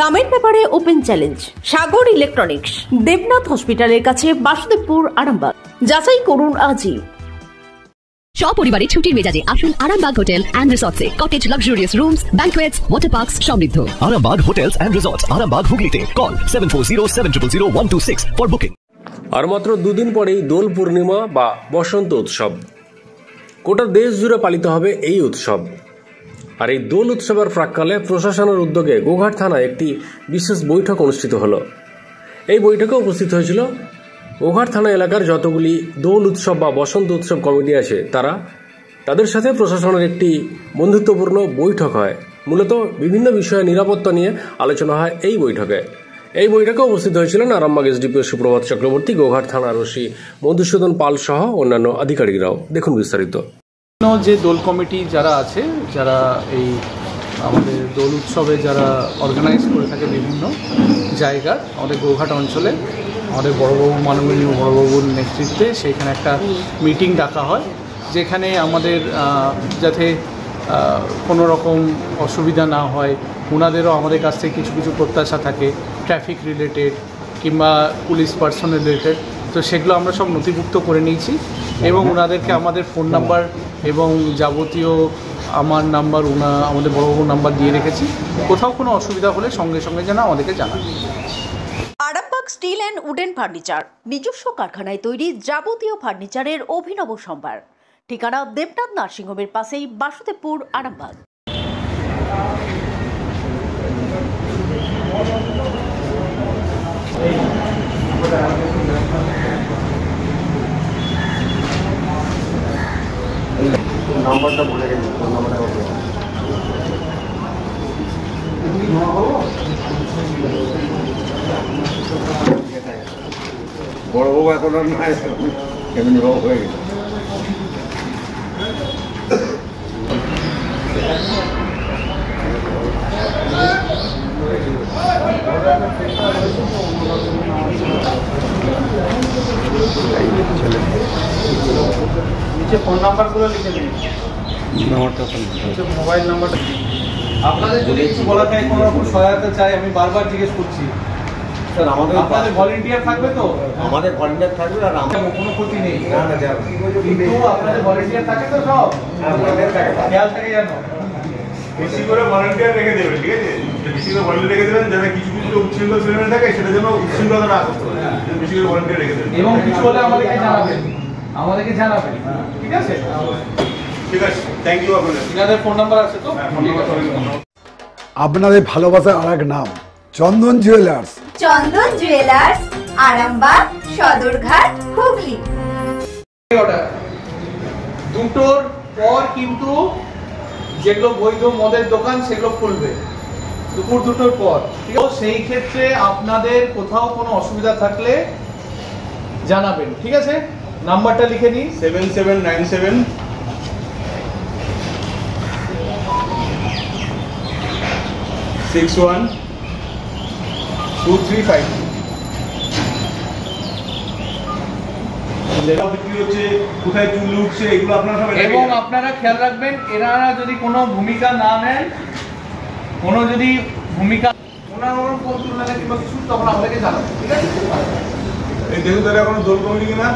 দামের ব্যাপারে open challenge সাগর electronics, Debnath হসপিটালের কাছে, বাসুদেবপুর, আরামবাগ। যাচাই করুন আজই। সপরিবারে ছুটির মেজাজে আসুন আরামবাগ হোটেল অ্যান্ড রিসর্টসে। Cottage, luxurious rooms, banquets, water parks সমৃদ্ধ। Arambagh hotels and resorts, Arambagh হুগলিতে। Call 7407000126 for booking. আর মাত্র দুদিন পরেই দোল পূর্ণিমা বা বসন্ত উৎসব। গোটা দেশ জুড়ে পালিত হবে এই উৎসব। আর এই দোল উৎসবের প্রাক্কালে প্রশাসনের উদ্যোগে গোঘাট থানায় একটি বিশেষ বৈঠক অনুষ্ঠিত হলো। এই বৈঠকে উপস্থিত হয়েছিল গোঘাট থানা এলাকার যতগুলি দোল উৎসব বা বসন্ত উৎসব কমিটি আছে তাদের সাথে প্রশাসনের একটি বন্ধুত্বপূর্ণ বৈঠক হয়। মূলত বিভিন্ন বিষয়ে নিরাপত্তা নিয়ে আলোচনা হয় এই বৈঠকে। এই বৈঠকে উপস্থিত হয়েছিলেন আরামবাগ এসডিপিও সুপ্রভাত চক্রবর্তী, গোঘাট থানার ওসি মধুসূদন পাল সহ অন্যান্য আধিকারিকরাও। দেখুন বিস্তারিত। যে দোল কমিটি যারা আছে, যারা এই আমাদের দোল উৎসবে যারা অর্গানাইজ করে থাকে বিভিন্ন জায়গার, আমাদের গোঘাট অঞ্চলে আমাদের বড়বাবু, মাননীয় বড়বাবুর নেতৃত্বে সেইখানে একটা মিটিং ডাকা হয়, যেখানে আমাদের যাতে কোনো রকম অসুবিধা না হয়, ওনাদেরও আমাদের কাছ থেকে কিছু কিছু প্রত্যাশা থাকে, ট্রাফিক রিলেটেড কিংবা পুলিশ পার্সন রিলেটেড। তো সেগুলো আমরা সব নথিভুক্ত করে নিয়েছি এবং ওনাদেরকে আমাদের ফোন নাম্বার এবং যাবতীয় আমার নাম্বার, আমাদের বড়বাবুর নাম্বার দিয়ে রেখেছি। কোথাও কোনো অসুবিধা হলে সঙ্গে সঙ্গে যেন আমাদেরকে জানান। Arambagh steel and wooden furniture, নিজস্ব কারখানায় তৈরি যাবতীয় ফার্নিচারের অভিনব সম্ভার। ঠিকানা দেবনাথ নার্সিংহোমের পাশেই, বাসুদেবপুর, আরামবাগ। নাম্বারটা বলে গেছি, ফোন নাম্বারটা বড়বাবু এখন আর নাই, এমনি বাবু হয়ে গেছে। নিচে ফোন নাম্বারগুলো লিখে দিন, মোবাইল নাম্বারটা। আপনাদের যদি কিছু বলা থাকে, কোনো রকম সহায়তা চাই, আমি বারবার জিজ্ঞেস করছি স্যার। আপনাদের ভলেন্টিয়ার থাকবে তো? আমাদের ভলেন্টিয়ার থাকবে, আর আমার কোনো ক্ষতি নেই। কিন্তু আপনাদের ভলেন্টিয়ার থাকে তো সব? খেয়াল থাকে জানো? বেশি করে ভলেন্টিয়ার রেখে দেবেন, ঠিক আছে? বেশি করে ভলেন্টিয়ার রেখে দেবেন, যাতে কিছু কিছু উচ্ছৃঙ্খল ছেলেমেয়ে থাকে সেটা যেন উচ্ছৃঙ্খলতা না করতে পারে। বেশি করে ভলেন্টিয়ার রেখে দেবেন এবং কিছু হলে আমাদেরকে জানাবেন, ঠিক আছে? ঠিক আছে, থ্যাংক ইউ। আপনাদের ফোন নাম্বার আছে তো? আপনাদের ভালোবাসার আর এক নাম চন্দন জুয়েলার্স। চন্দন জুয়েলার্স, আরামবাগ, সদরঘাট, হুগলি। দুটোর পর কিন্তু যেগুলো বৈধ মদের দোকান সেগুলো খুলবে, দুপুর 2টোর পর। সেই ক্ষেত্রে আপনাদের কোথাও কোনো অসুবিধা থাকলে জানাবেন, ঠিক আছে? নাম্বারটা লিখে নিন, 7797 612352। কোথায় চুল উঠছে এগুলো আপনারা সবাই, এবং আপনারা খেয়াল রাখবেন এনারা যদি কোনো ভূমিকা না নেন, কিংবা কিছু, তখন আমাদেরকে জানাবেন, ঠিক আছে? এই দেখুন তাহলে এখনো দোল কমিটি কিনা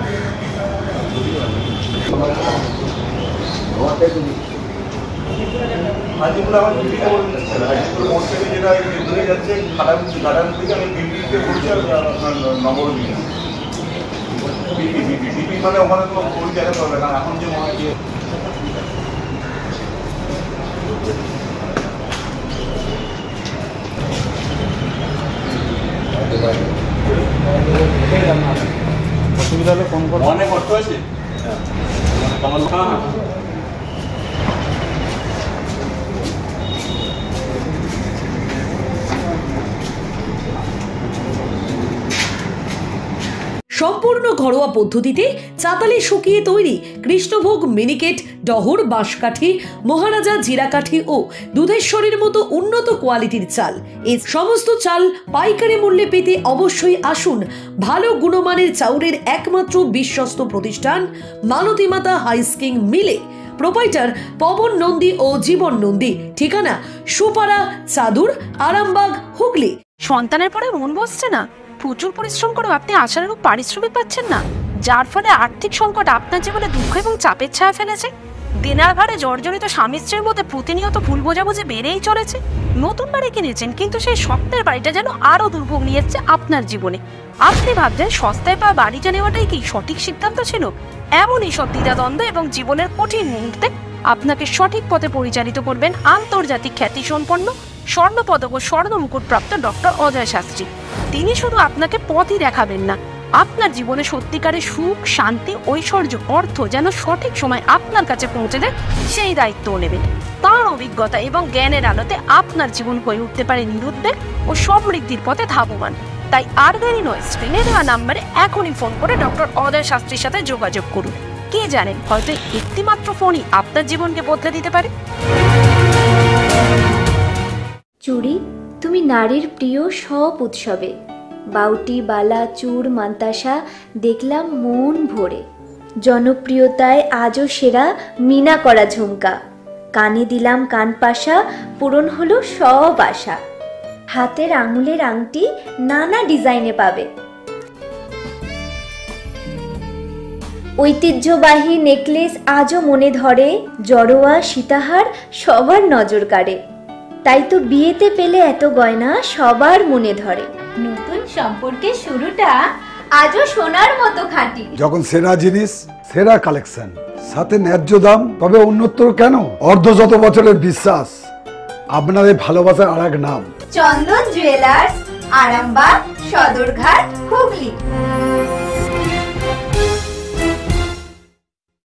হাজিপুর আমার দিদিকে বলছে, হাজিপুর মোড় থেকে যেটা ধরে যাচ্ছে ঘাটার দিকে, আমি বিপিতে বলছি আর আপনার নম্বর দিই। বিপি মানে ওখানে তো ওই জায়গাতে হবে, কারণ এখন যে মনে হয় অসুবিধা হলে ফোন করবো। অনেক কষ্ট হয়েছে। সম্পূর্ণ ঘরোয়া পদ্ধতিতে চাতালে শুকিয়ে তৈরি কৃষ্ণভোগ, মিনিকেট, ডহর, বাঁশকাঠি, মহারাজা, জিরাকাঠি ও দুধেশ্বরীর মতো উন্নত কোয়ালিটির চাল। এই সমস্ত চাল পাইকারি মূল্যে পেতে অবশ্যই আসুন ভালো গুণমানের চাউলের একমাত্র বিশ্বস্ত প্রতিষ্ঠান মালতী মাতা হাইস্কিং মিলে। প্রোপাইটার পবন নন্দী ও জীবন নন্দী। ঠিকানা সুপারা, চাদুর, আরামবাগ, হুগলি। সন্তানের পরে মন বসছে না, প্রচুর পরিশ্রম করেও আপনি আশানুরূপ পারিশ্রমিক পাচ্ছেন না, যার ফলে আর্থিক সংকট আপনার জীবনে দুঃখ এবং চাপের ছায়া ফেলেছে। দেনার ভারে জর্জরিত স্বামী স্ত্রীর মধ্যে প্রতিনিয়ত ভুল বোঝাবুঝি বেড়েই চলেছে। নতুন বাড়ি কিনেছেন, কিন্তু সেই স্বপ্নের বাড়িটা যেন আরো দুর্ভোগ নিয়ে এসছে আপনার জীবনে। আপনি ভাবছেন সস্তায় পাওয়া বাড়িটা নেওয়াটাই কি সঠিক সিদ্ধান্ত ছিল? এমনই সব দ্বিধাদ্বন্দ্ব এবং জীবনের কঠিন মুহূর্তে আপনাকে সঠিক পথে পরিচালিত করবেন আন্তর্জাতিক খ্যাতিসম্পন্ন স্বর্ণপদক ও স্বর্ণ মুকুটপ্রাপ্ত ডক্টর অজয় শাস্ত্রী। তিনি শুধু আপনাকে পথই দেখাবেন না, আপনার জীবনে সত্যিকারের সুখ, শান্তি, ঐশ্বর্য, অর্থ যেন সঠিক সময় আপনার কাছে পৌঁছে দেয় সেই দায়িত্বও নেবেন। তাঁর অভিজ্ঞতা এবং জ্ঞানের আলোতে আপনার জীবন হয়ে উঠতে পারে নিরুদ্বেগ ও সমৃদ্ধির পথে ধাবমান। তাই আর দেরি নয়, স্ক্রিনে দেওয়া নাম্বারে এখনই ফোন করে ডক্টর অজয় শাস্ত্রীর সাথে যোগাযোগ করুন। কে জানেন, হয়তো একটিমাত্র ফোনই আপনার জীবনকে বদলে দিতে পারে। চুড়ি, তুমি নারীর প্রিয় সব উৎসবে। বাউটি, বালা, চূড়, মান্তাসা দেখলাম মন ভরে। জনপ্রিয়তায় আজও সেরা মিনা করা ঝুমকা। কানে দিলাম কানপাশা, পূরণ হলো সব আশা। হাতের আঙুলের আংটি নানা ডিজাইনে পাবে। ঐতিহ্যবাহী নেকলেস আজও মনে ধরে। জড়োয়া, সীতাহার সবার নজর কাড়ে। তাই তো বিয়েতে পেলে এত গয়না সবার মনে ধরে। নতুন সম্পর্কের শুরুটা আজও সোনার মতো খাঁটি। যখন সেরা জিনিস, সেরা কালেকশন, সাথে ন্যায্য দাম, তবে উন্নতর কেন? অর্ধশত বছরের বিশ্বাস, আপনাদের ভালোবাসার আর এক নাম। চন্দন জুয়েলার্স, আরামবাগ, সদরঘাট, হুগলি।